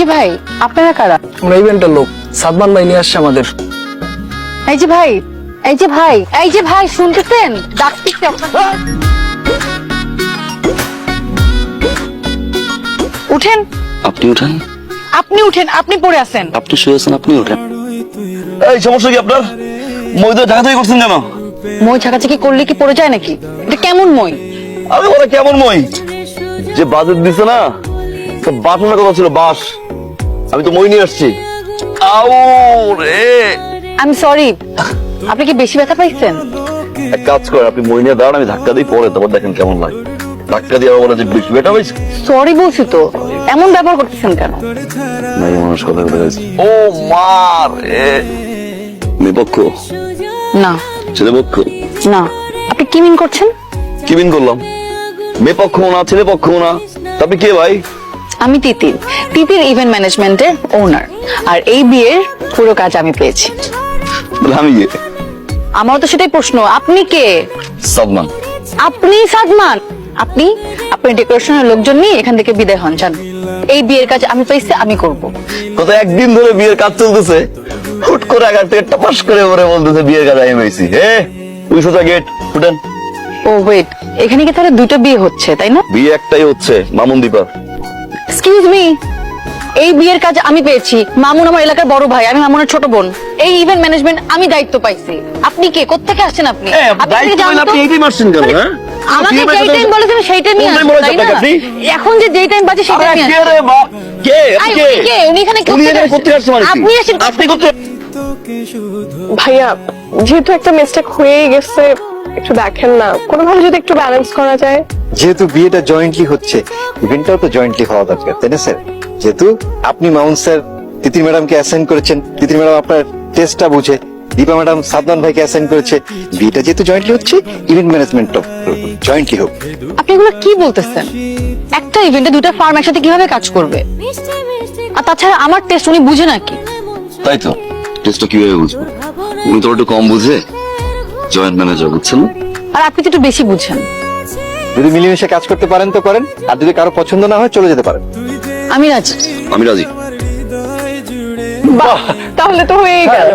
যে ভাই, আপনারা কারা? আমরা ইভেন্টের লোক, সাদমান ভাই নিয়ে আসছে আমাদের। এই যে ভাই, এই যে ভাই, এই যে ভাই, শুনতেছেন? ডাকতেছি আপনাকে। উঠেন। আপনি উঠেন, আপনি উঠেন, আপনি পড়ে আছেন। আপনি শুয়ে আছেন, আপনি উঠেন। এই সমস্যা কি আপনার? মই তো ঢাকাতেই করছেন কেন? মই ঝাঁকাঝাঁকি করলে কি পড়ে যায় নাকি? এটা কেমন মই? আরে ওরা কেমন মই? যে বাজেট দিছে না, বাসনের কথা ছিল, বাস। আমি তো মই নিয়ে আসছি। আউ রে, আমি সরি, আপনি কি বেশি ব্যথা পাইছেন? এক কাজ করে আপনি মই নিয়ে দাঁড়ান, আমি ধাক্কা দিই, পরে তারপর দেখেন কেমন লাগে। ধাক্কা দিয়ে বলে যে বেশি বেটা হয়েছে। সরি বলছি তো, এমন ব্যবহার করতেছেন কেন? নাই মানুষ কথা বলে গেছে। ও মা রে, মেয়ে পক্ষ, না ছেলে পক্ষ। না, আপনি কি মিন করছেন? কি বিন করলাম? মেয়ে পক্ষ না, ছেলে পক্ষ না, আপনি কে ভাই? আমি তিতির, তিতির ইভেন্ট ম্যানেজমেন্টের ওনার। আর এই বিয়ের পুরো কাজ আমি পেয়েছি। তাহলে আমি কে? আমারও তো সেটাই প্রশ্ন, আপনি কে? সাদমান। আপনি সাদমান? আপনি আপনি ডেকোরেশনের লোকজন নিয়ে এখান থেকে বিদায় হন, জান। এই বিয়ের কাজ আমি পেয়েছি, আমি করব। গত একদিন ধরে বিয়ের কাজ চলতেছে, হুট করে আগার থেকে টপাস করে ওরে বলতেছে বিয়ের কাজ আমি পেয়েছি। ওই সোজা গেট ফুটেন। ও ওয়েট, এখানে কি তাহলে দুটো বিয়ে হচ্ছে, তাই না? বিয়ে একটাই হচ্ছে, মামুন দীপা। এক্সকিউজ মি, এই বিয়ের কাজ আমি পেয়েছি। মামুন আমার এলাকার বড় ভাই, আমি মামুনের ছোট বোন। এই ইভেন্ট ম্যানেজমেন্ট আমি দায়িত্ব পাইছি। আপনি কে? কোত্থেকে আসছেন আপনি? আপনি কি জানেন তো? আপনি এইটাই মারছেন কেন? হ্যাঁ, আমাকে যেই টাইম বলেছেন সেই টাইমই কোন time আসুন, বলেছে তাই না? আপনাকে আপনি? এখন যে যেই টাইম বাজে সেই আরে টাইমই কে রে বা? কে? আপনি কে? কে? উনি এখানে উনি এখানে করতে আসছে মানে কি? আপনি আসেন। আপনি করতে ভাইয়া, যেহেতু একটা মিস্টেক হয়েই গেছে, একটু দেখেন না, কোনোভাবে যদি একটু ব্যালেন্স করা যায়। যেহেতু বিয়েটা জয়েন্টলি হচ্ছে, ইভেন্টটাও তো জয়েন্টলি হওয়া দরকার, তাই না স্যার? যেহেতু আপনি মাউন্ট স্যার তিতির ম্যাডামকে অ্যাসাইন করেছেন, তিতির ম্যাডাম আপনার টেস্টটা বুঝে, দীপা ম্যাডাম সাদমান ভাইকে অ্যাসাইন করেছে, বিয়েটা যেহেতু জয়েন্টলি হচ্ছে, ইভেন্ট ম্যানেজমেন্টও জয়েন্টলি হোক। আপনি এগুলো কি বলতেছেন? একটা ইভেন্টে দুটো ফার্ম একসাথে কিভাবে কাজ করবে? আর তাছাড়া আমার টেস্ট উনি বুঝে নাকি? তাই তো, টেস্টটা কিভাবে বুঝবো? উনি তো একটু কম বুঝে, জয়েন্ট ম্যানেজার, বুঝছেন না? আর আপনি তো একটু বেশি বুঝেন। যদি মিলেমিশে কাজ করতে পারেন তো করেন, আর যদি কারো পছন্দ না হয় চলে যেতে পারেন। আমি রাজি। আমি রাজি। বাহ, তাহলে তো হয়েই গেল।